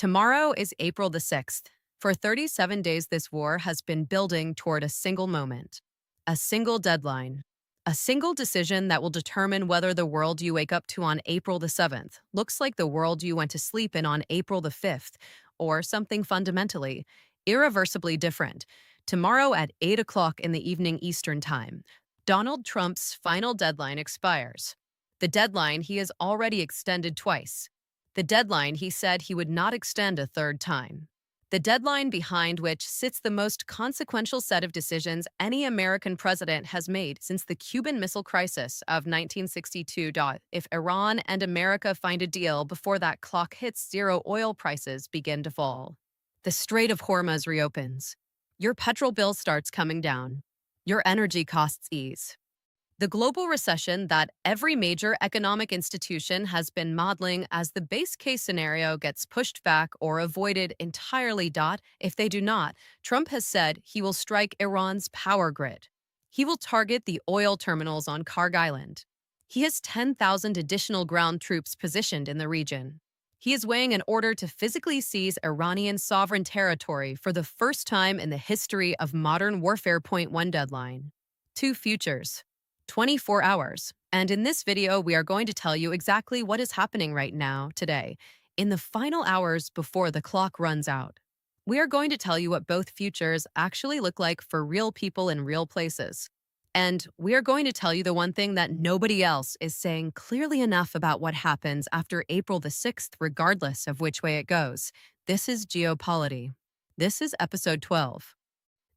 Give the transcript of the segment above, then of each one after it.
Tomorrow is April the 6th. For 37 days, this war has been building toward a single moment, a single deadline, a single decision that will determine whether the world you wake up to on April the 7th looks like the world you went to sleep in on April the 5th, or something fundamentally, irreversibly different. Tomorrow at 8 o'clock in the evening Eastern Time, Donald Trump's final deadline expires. The deadline he has already extended twice. The deadline he said he would not extend a third time. The deadline behind which sits the most consequential set of decisions any American president has made since the Cuban Missile Crisis of 1962. If Iran and America find a deal before that clock hits zero, oil prices begin to fall. The Strait of Hormuz reopens. Your petrol bill starts coming down. Your energy costs ease. The global recession that every major economic institution has been modeling as the base case scenario gets pushed back or avoided entirely. If they do not, Trump has said he will strike Iran's power grid. He will target the oil terminals on Kharg Island. He has 10,000 additional ground troops positioned in the region. He is weighing an order to physically seize Iranian sovereign territory for the first time in the history of modern warfare. Point one deadline. Two futures. 24 hours. And in this video, we are going to tell you exactly what is happening right now, today, in the final hours before the clock runs out. We are going to tell you what both futures actually look like for real people in real places. And we are going to tell you the one thing that nobody else is saying clearly enough about what happens after April the 6th, regardless of which way it goes. This is Geo Polity. This is episode 12.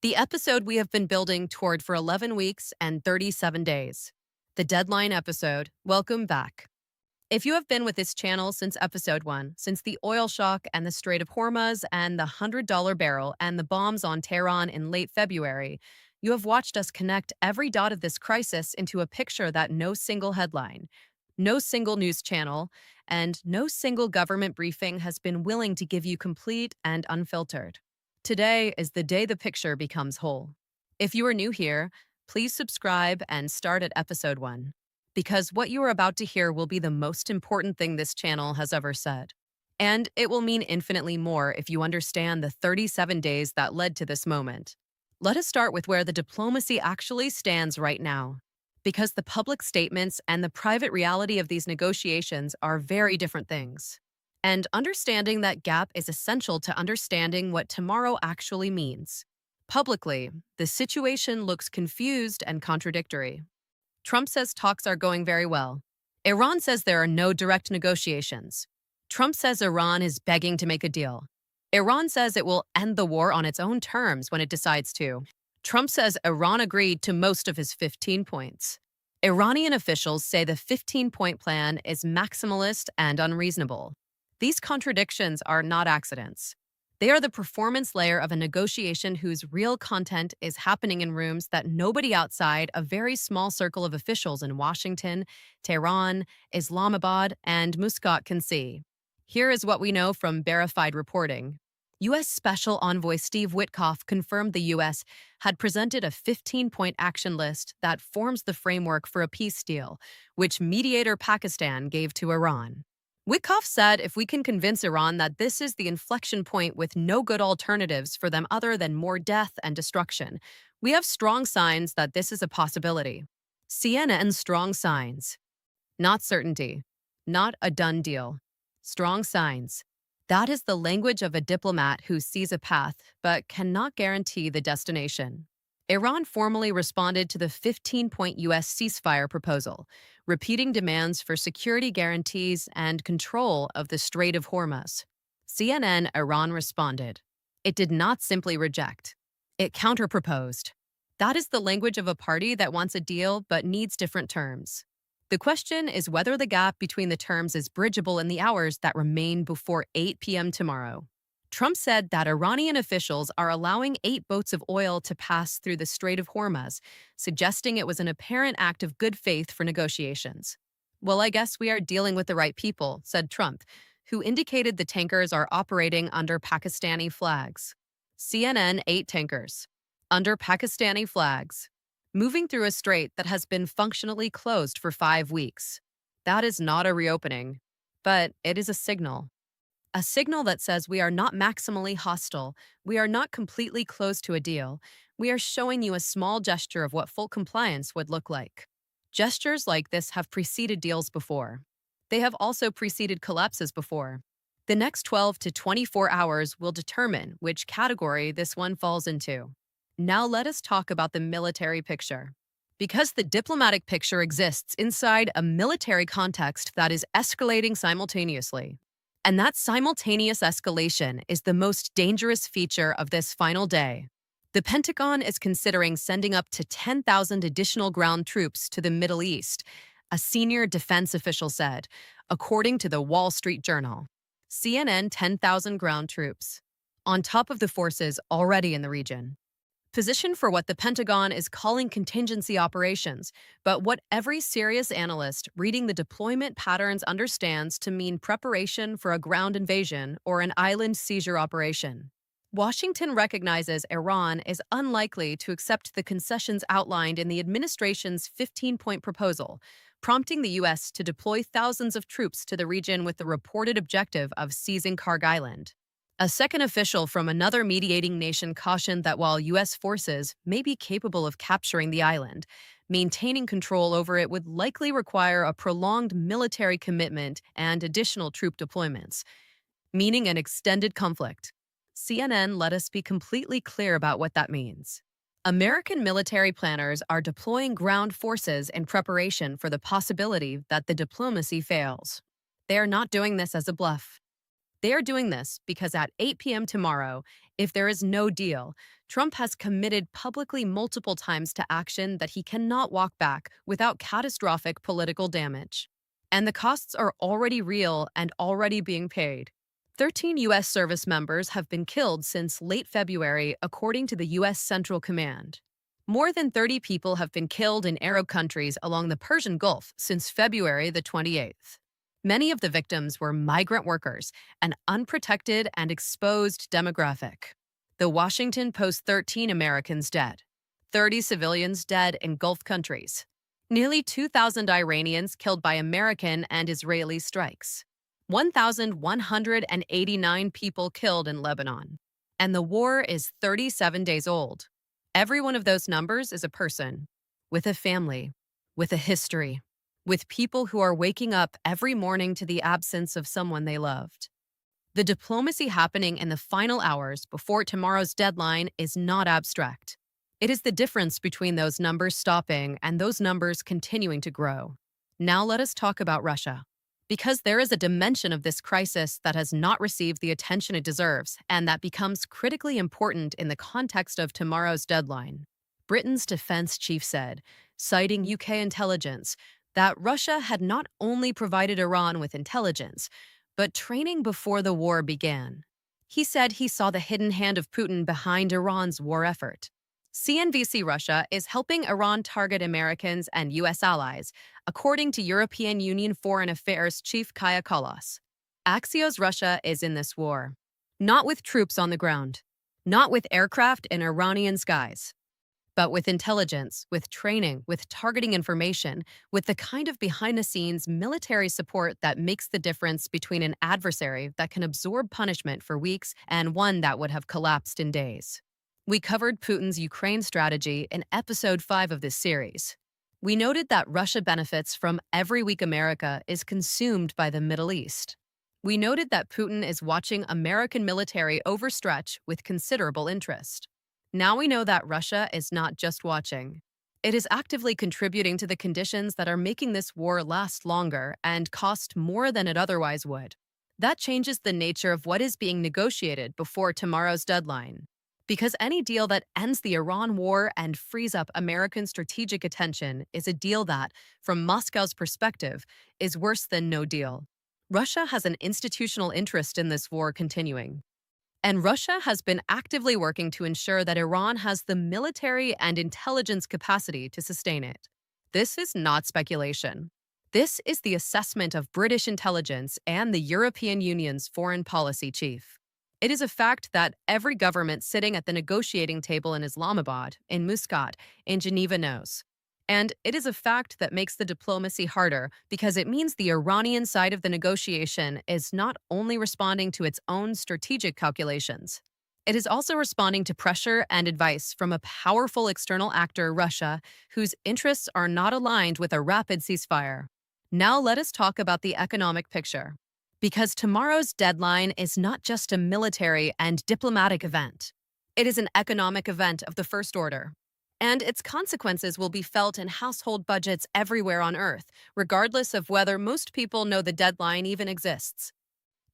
The episode we have been building toward for 11 weeks and 37 days. The deadline episode. Welcome back. If you have been with this channel since episode 1, since the oil shock and the Strait of Hormuz and the $100 barrel and the bombs on Tehran in late February, you have watched us connect every dot of this crisis into a picture that no single headline, no single news channel, and no single government briefing has been willing to give you complete and unfiltered. Today is the day the picture becomes whole. If you are new here, please subscribe and start at episode 1, because what you are about to hear will be the most important thing this channel has ever said. And it will mean infinitely more if you understand the 37 days that led to this moment. Let us start with where the diplomacy actually stands right now, because the public statements and the private reality of these negotiations are very different things. And understanding that gap is essential to understanding what tomorrow actually means. Publicly, the situation looks confused and contradictory. Trump says talks are going very well. Iran says there are no direct negotiations. Trump says Iran is begging to make a deal. Iran says it will end the war on its own terms when it decides to. Trump says Iran agreed to most of his 15 points. Iranian officials say the 15-point plan is maximalist and unreasonable. These contradictions are not accidents. They are the performance layer of a negotiation whose real content is happening in rooms that nobody outside a very small circle of officials in Washington, Tehran, Islamabad, and Muscat can see. Here is what we know from verified reporting. U.S. Special Envoy Steve Witkoff confirmed the U.S. had presented a 15-point action list that forms the framework for a peace deal, which mediator Pakistan gave to Iran. Witkoff said if we can convince Iran that this is the inflection point with no good alternatives for them other than more death and destruction, we have strong signs that this is a possibility. CNN strong signs. Not certainty. Not a done deal. Strong signs. That is the language of a diplomat who sees a path but cannot guarantee the destination. Iran formally responded to the 15-point U.S. ceasefire proposal, repeating demands for security guarantees and control of the Strait of Hormuz. CNN Iran responded. It did not simply reject. It counterproposed. That is the language of a party that wants a deal but needs different terms. The question is whether the gap between the terms is bridgeable in the hours that remain before 8 p.m. tomorrow. Trump said that Iranian officials are allowing 8 boats of oil to pass through the Strait of Hormuz, suggesting it was an apparent act of good faith for negotiations. Well, I guess we are dealing with the right people, said Trump, who indicated the tankers are operating under Pakistani flags. CNN 8 tankers. Under Pakistani flags. Moving through a strait that has been functionally closed for 5 weeks. That is not a reopening, but it is a signal. a signal that says we are not maximally hostile, we are not completely close to a deal, we are showing you a small gesture of what full compliance would look like. Gestures like this have preceded deals before. They have also preceded collapses before. The next 12 to 24 hours will determine which category this one falls into. Now let us talk about the military picture. Because the diplomatic picture exists inside a military context that is escalating simultaneously. And that simultaneous escalation is the most dangerous feature of this final day. The Pentagon is considering sending up to 10,000 additional ground troops to the Middle East, a senior defense official said, according to the Wall Street Journal. CNN 10,000 ground troops, on top of the forces already in the region. Positioned for what the Pentagon is calling contingency operations, but what every serious analyst reading the deployment patterns understands to mean preparation for a ground invasion or an island seizure operation. Washington recognizes Iran is unlikely to accept the concessions outlined in the administration's 15-point proposal, prompting the U.S. to deploy thousands of troops to the region with the reported objective of seizing Kharg Island. A second official from another mediating nation cautioned that while U.S. forces may be capable of capturing the island, maintaining control over it would likely require a prolonged military commitment and additional troop deployments, meaning an extended conflict. CNN let us be completely clear about what that means. American military planners are deploying ground forces in preparation for the possibility that the diplomacy fails. They are not doing this as a bluff. They are doing this because at 8 p.m. tomorrow, if there is no deal, Trump has committed publicly multiple times to action that he cannot walk back without catastrophic political damage. And the costs are already real and already being paid. 13 U.S. service members have been killed since late February, according to the U.S. Central Command. More than 30 people have been killed in Arab countries along the Persian Gulf since February the 28th. Many of the victims were migrant workers, an unprotected and exposed demographic. The Washington Post 13 Americans dead, 30 civilians dead in Gulf countries, nearly 2,000 Iranians killed by American and Israeli strikes, 1,189 people killed in Lebanon. And the war is 37 days old. Every one of those numbers is a person, with a family, with a history, with people who are waking up every morning to the absence of someone they loved. The diplomacy happening in the final hours before tomorrow's deadline is not abstract. It is the difference between those numbers stopping and those numbers continuing to grow. Now let us talk about Russia. Because there is a dimension of this crisis that has not received the attention it deserves and that becomes critically important in the context of tomorrow's deadline. Britain's defense chief said, citing UK intelligence, that Russia had not only provided Iran with intelligence, but training before the war began. He said he saw the hidden hand of Putin behind Iran's war effort. CNBC Russia is helping Iran target Americans and U.S. allies, according to European Union Foreign Affairs Chief Kaja Kallas. Axios Russia is in this war. Not with troops on the ground, not with aircraft in Iranian skies, but with intelligence, with training, with targeting information, with the kind of behind-the-scenes military support that makes the difference between an adversary that can absorb punishment for weeks and one that would have collapsed in days. We covered Putin's Ukraine strategy in episode 5 of this series. We noted that Russia benefits from every week America is consumed by the Middle East. We noted that Putin is watching American military overstretch with considerable interest. Now we know that Russia is not just watching. It is actively contributing to the conditions that are making this war last longer and cost more than it otherwise would. That changes the nature of what is being negotiated before tomorrow's deadline. Because any deal that ends the Iran war and frees up American strategic attention is a deal that, from Moscow's perspective, is worse than no deal. Russia has an institutional interest in this war continuing. And Russia has been actively working to ensure that Iran has the military and intelligence capacity to sustain it. This is not speculation. This is the assessment of British intelligence and the European Union's foreign policy chief. It is a fact that every government sitting at the negotiating table in Islamabad, in Muscat, in Geneva knows. And it is a fact that makes the diplomacy harder because it means the Iranian side of the negotiation is not only responding to its own strategic calculations, it is also responding to pressure and advice from a powerful external actor, Russia, whose interests are not aligned with a rapid ceasefire. Now let us talk about the economic picture. Because tomorrow's deadline is not just a military and diplomatic event, it is an economic event of the first order. And its consequences will be felt in household budgets everywhere on Earth, regardless of whether most people know the deadline even exists.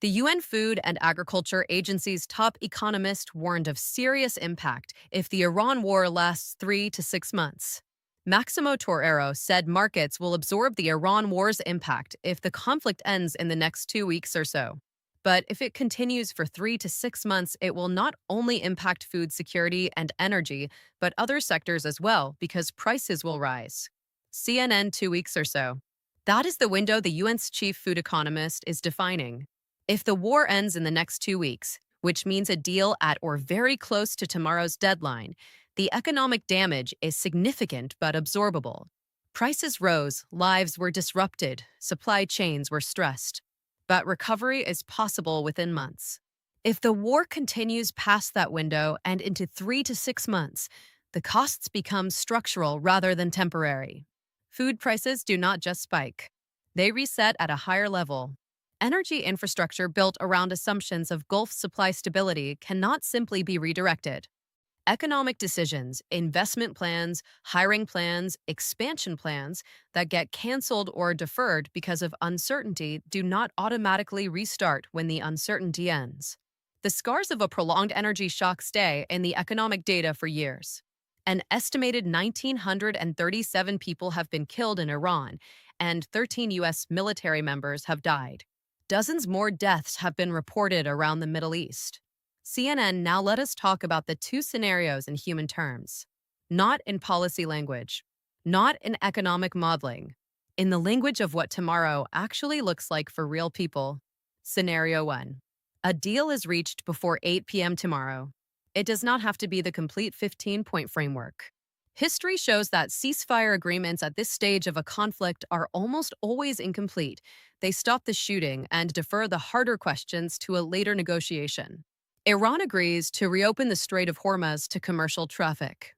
The UN Food and Agriculture Agency's top economist warned of serious impact if the Iran war lasts 3 to 6 months. Maximo Torero said markets will absorb the Iran war's impact if the conflict ends in the next 2 weeks or so. But if it continues for 3 to 6 months, it will not only impact food security and energy, but other sectors as well, because prices will rise. CNN 2 weeks or so. That is the window the UN's chief food economist is defining. If the war ends in the next 2 weeks, which means a deal at or very close to tomorrow's deadline, the economic damage is significant but absorbable. Prices rose, lives were disrupted, supply chains were stressed. But recovery is possible within months. If the war continues past that window and into 3 to 6 months, the costs become structural rather than temporary. Food prices do not just spike, they reset at a higher level. Energy infrastructure built around assumptions of Gulf supply stability cannot simply be redirected. Economic decisions, investment plans, hiring plans, expansion plans that get canceled or deferred because of uncertainty do not automatically restart when the uncertainty ends. The scars of a prolonged energy shock stay in the economic data for years. An estimated 1,937 people have been killed in Iran, and 13 U.S. military members have died. Dozens more deaths have been reported around the Middle East. CNN, now let us talk about the two scenarios in human terms. Not in policy language, not in economic modeling, in the language of what tomorrow actually looks like for real people. Scenario 1. A deal is reached before 8 p.m. tomorrow. It does not have to be the complete 15-point framework. History shows that ceasefire agreements at this stage of a conflict are almost always incomplete. They stop the shooting and defer the harder questions to a later negotiation. Iran agrees to reopen the Strait of Hormuz to commercial traffic.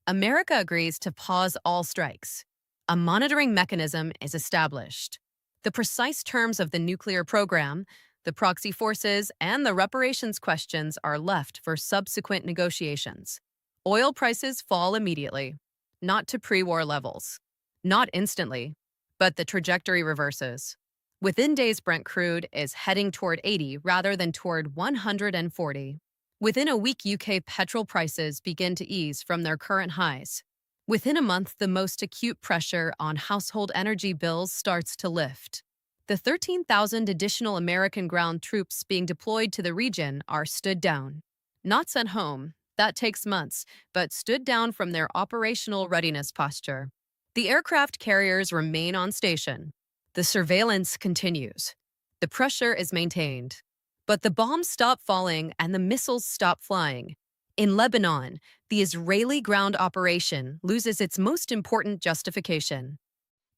America agrees to pause all strikes. A monitoring mechanism is established. The precise terms of the nuclear program, the proxy forces, and the reparations questions are left for subsequent negotiations. Oil prices fall immediately, not to pre-war levels. Not instantly, but the trajectory reverses. Within days, Brent crude is heading toward 80 rather than toward 140. Within a week, UK petrol prices begin to ease from their current highs. Within a month, the most acute pressure on household energy bills starts to lift. The 13,000 additional American ground troops being deployed to the region are stood down. Not sent home, that takes months, but stood down from their operational readiness posture. The aircraft carriers remain on station. The surveillance continues. The pressure is maintained. But the bombs stop falling and the missiles stop flying. In Lebanon, the Israeli ground operation loses its most important justification.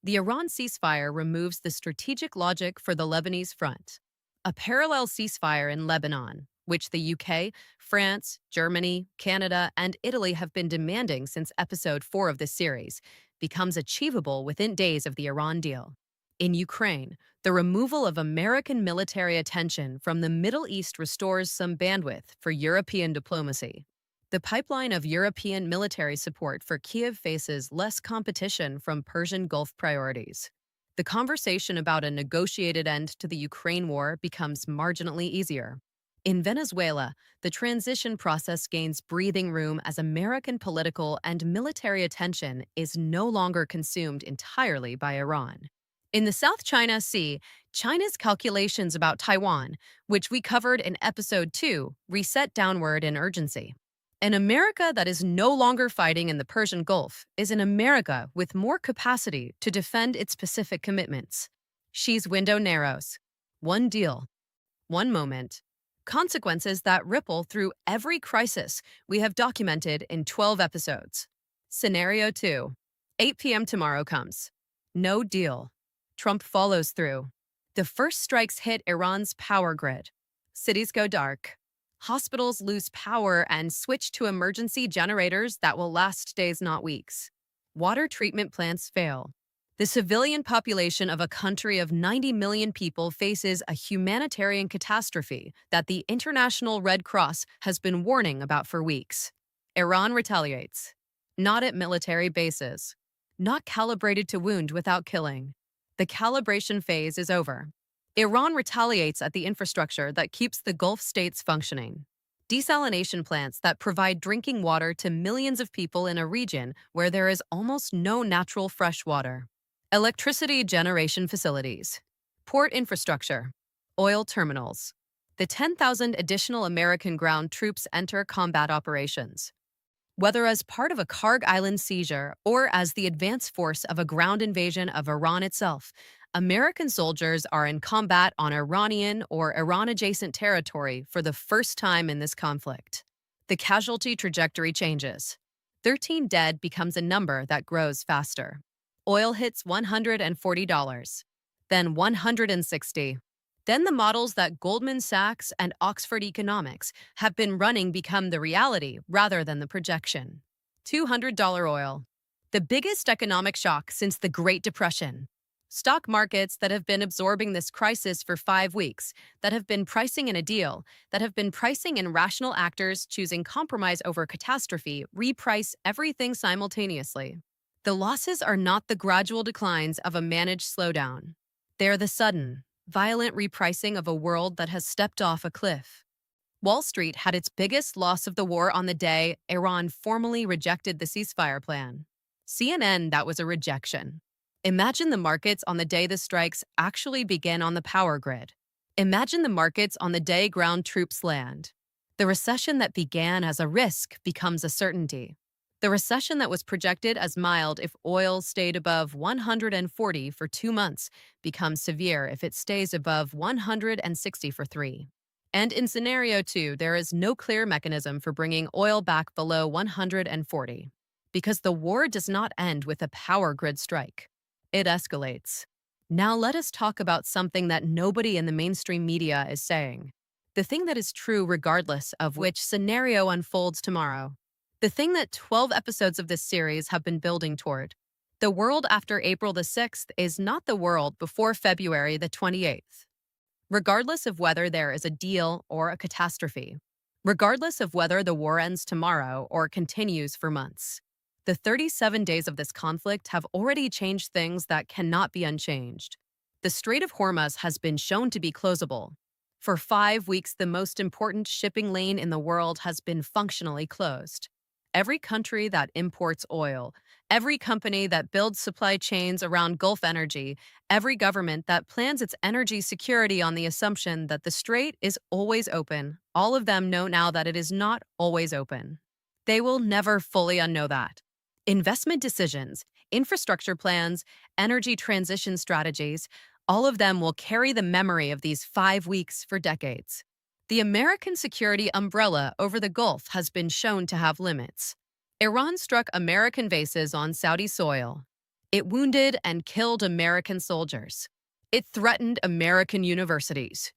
The Iran ceasefire removes the strategic logic for the Lebanese front. A parallel ceasefire in Lebanon, which the UK, France, Germany, Canada, and Italy have been demanding since episode 4 of this series, becomes achievable within days of the Iran deal. In Ukraine, the removal of American military attention from the Middle East restores some bandwidth for European diplomacy. The pipeline of European military support for Kiev faces less competition from Persian Gulf priorities. The conversation about a negotiated end to the Ukraine war becomes marginally easier. In Venezuela, the transition process gains breathing room as American political and military attention is no longer consumed entirely by Iran. In the South China Sea, China's calculations about Taiwan, which we covered in episode 2, reset downward in urgency. An America that is no longer fighting in the Persian Gulf is an America with more capacity to defend its Pacific commitments. Xi's window narrows. One deal. One moment. Consequences that ripple through every crisis we have documented in 12 episodes. Scenario 2. 8 p.m. tomorrow comes. No deal. Trump follows through. The first strikes hit Iran's power grid. Cities go dark. Hospitals lose power and switch to emergency generators that will last days, not weeks. Water treatment plants fail. The civilian population of a country of 90 million people faces a humanitarian catastrophe that the International Red Cross has been warning about for weeks. Iran retaliates. Not at military bases. Not calibrated to wound without killing. The calibration phase is over. Iran retaliates at the infrastructure that keeps the Gulf states functioning. Desalination plants that provide drinking water to millions of people in a region where there is almost no natural fresh water. Electricity generation facilities. Port infrastructure. Oil terminals. The 10,000 additional American ground troops enter combat operations. Whether as part of a Kharg island seizure or as the advance force of a ground invasion of Iran itself, American soldiers are in combat on Iranian or Iran-adjacent territory for the first time in this conflict. The casualty trajectory changes. 13 dead becomes a number that grows faster. Oil hits $140, then $160. Then the models that Goldman Sachs and Oxford Economics have been running become the reality rather than the projection. $200 oil. The biggest economic shock since the Great Depression. Stock markets that have been absorbing this crisis for 5 weeks, that have been pricing in a deal, that have been pricing in rational actors choosing compromise over catastrophe, reprice everything simultaneously. The losses are not the gradual declines of a managed slowdown. They're the sudden, violent repricing of a world that has stepped off a cliff. Wall Street had its biggest loss of the war on the day Iran formally rejected the ceasefire plan. CNN, that was a rejection. Imagine the markets on the day the strikes actually begin on the power grid. Imagine the markets on the day ground troops land. The recession that began as a risk becomes a certainty. The recession that was projected as mild if oil stayed above 140 for 2 months becomes severe if it stays above 160 for 3. And in scenario 2, there is no clear mechanism for bringing oil back below 140, because the war does not end with a power grid strike. It escalates. Now let us talk about something that nobody in the mainstream media is saying. The thing that is true regardless of which scenario unfolds tomorrow. The thing that 12 episodes of this series have been building toward. The world after April the 6th is not the world before February the 28th. Regardless of whether there is a deal or a catastrophe. Regardless of whether the war ends tomorrow or continues for months. The 37 days of this conflict have already changed things that cannot be unchanged. The Strait of Hormuz has been shown to be closable. For 5 weeks, the most important shipping lane in the world has been functionally closed. Every country that imports oil, every company that builds supply chains around Gulf energy, every government that plans its energy security on the assumption that the strait is always open, all of them know now that it is not always open. They will never fully unknow that. Investment decisions, infrastructure plans, energy transition strategies, all of them will carry the memory of these 5 weeks for decades. The American security umbrella over the Gulf has been shown to have limits. Iran struck American bases on Saudi soil. It wounded and killed American soldiers. It threatened American universities.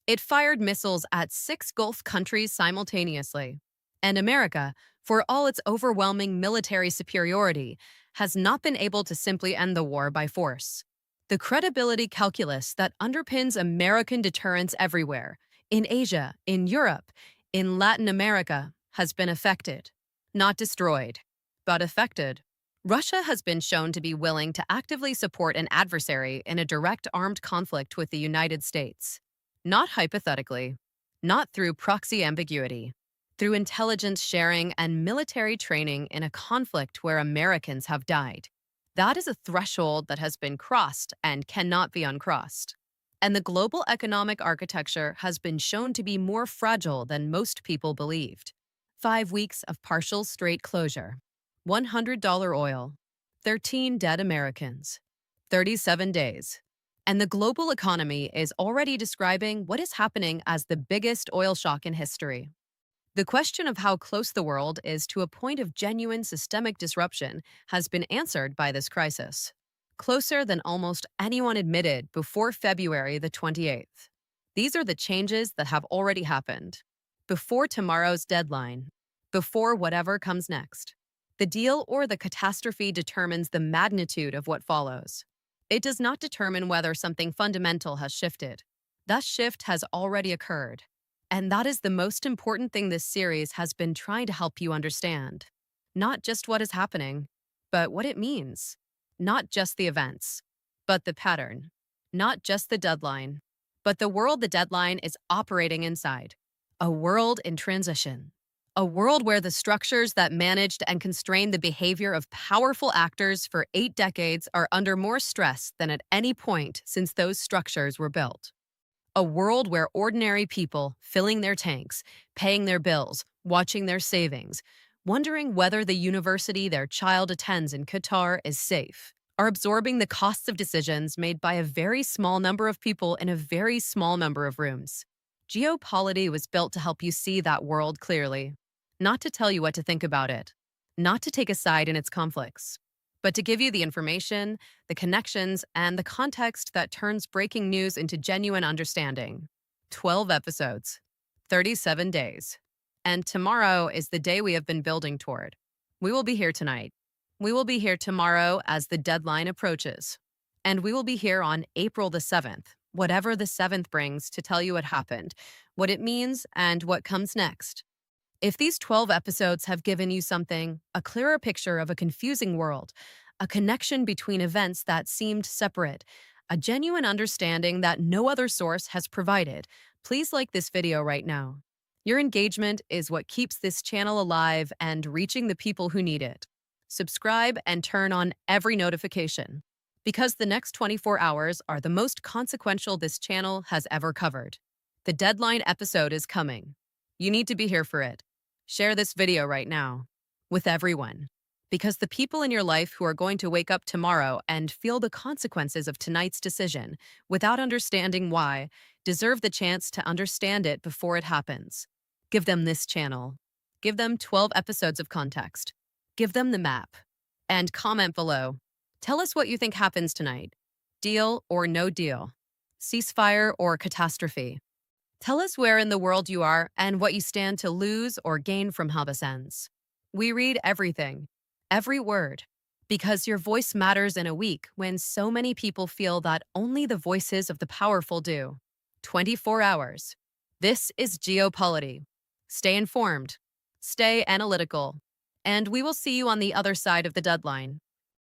It fired missiles at 6 Gulf countries simultaneously. And America, for all its overwhelming military superiority, has not been able to simply end the war by force. The credibility calculus that underpins American deterrence everywhere, in Asia, in Europe, in Latin America, has been affected. Not destroyed, but affected. Russia has been shown to be willing to actively support an adversary in a direct armed conflict with the United States. Not hypothetically, not through proxy ambiguity, through intelligence sharing and military training in a conflict where Americans have died. That is a threshold that has been crossed and cannot be uncrossed. And the global economic architecture has been shown to be more fragile than most people believed. 5 weeks of partial strait closure, $100 oil, 13 dead Americans, 37 days. And the global economy is already describing what is happening as the biggest oil shock in history. The question of how close the world is to a point of genuine systemic disruption has been answered by this crisis. Closer than almost anyone admitted before February the 28th. These are the changes that have already happened. Before tomorrow's deadline. Before whatever comes next. The deal or the catastrophe determines the magnitude of what follows. It does not determine whether something fundamental has shifted. That shift has already occurred. And that is the most important thing this series has been trying to help you understand. Not just what is happening, but what it means. Not just the events, but the pattern. Not just the deadline, but the world the deadline is operating inside. A world in transition. A world where the structures that managed and constrained the behavior of powerful actors for 8 decades are under more stress than at any point since those structures were built. A world where ordinary people, filling their tanks, paying their bills, watching their savings, wondering whether the university their child attends in Qatar is safe, are absorbing the costs of decisions made by a very small number of people in a very small number of rooms. Geo Polity was built to help you see that world clearly, not to tell you what to think about it, not to take a side in its conflicts, but to give you the information, the connections, and the context that turns breaking news into genuine understanding. 12 episodes, 37 days. And tomorrow is the day we have been building toward. We will be here tonight. We will be here tomorrow as the deadline approaches. And we will be here on April the 7th, whatever the 7th brings, to tell you what happened, what it means, and what comes next. If these 12 episodes have given you something, a clearer picture of a confusing world, a connection between events that seemed separate, a genuine understanding that no other source has provided, please like this video right now. Your engagement is what keeps this channel alive and reaching the people who need it. Subscribe and turn on every notification, because the next 24 hours are the most consequential this channel has ever covered. The deadline episode is coming. You need to be here for it. Share this video right now with everyone, because the people in your life who are going to wake up tomorrow and feel the consequences of tonight's decision without understanding why deserve the chance to understand it before it happens. Give them this channel. Give them 12 episodes of context. Give them the map. And comment below. Tell us what you think happens tonight. Deal or no deal? Ceasefire or catastrophe? Tell us where in the world you are and what you stand to lose or gain from how this ends. We read everything, every word, because your voice matters in a week when so many people feel that only the voices of the powerful do. 24 hours. This is Geo Polity. Stay informed, stay analytical, and we will see you on the other side of the deadline.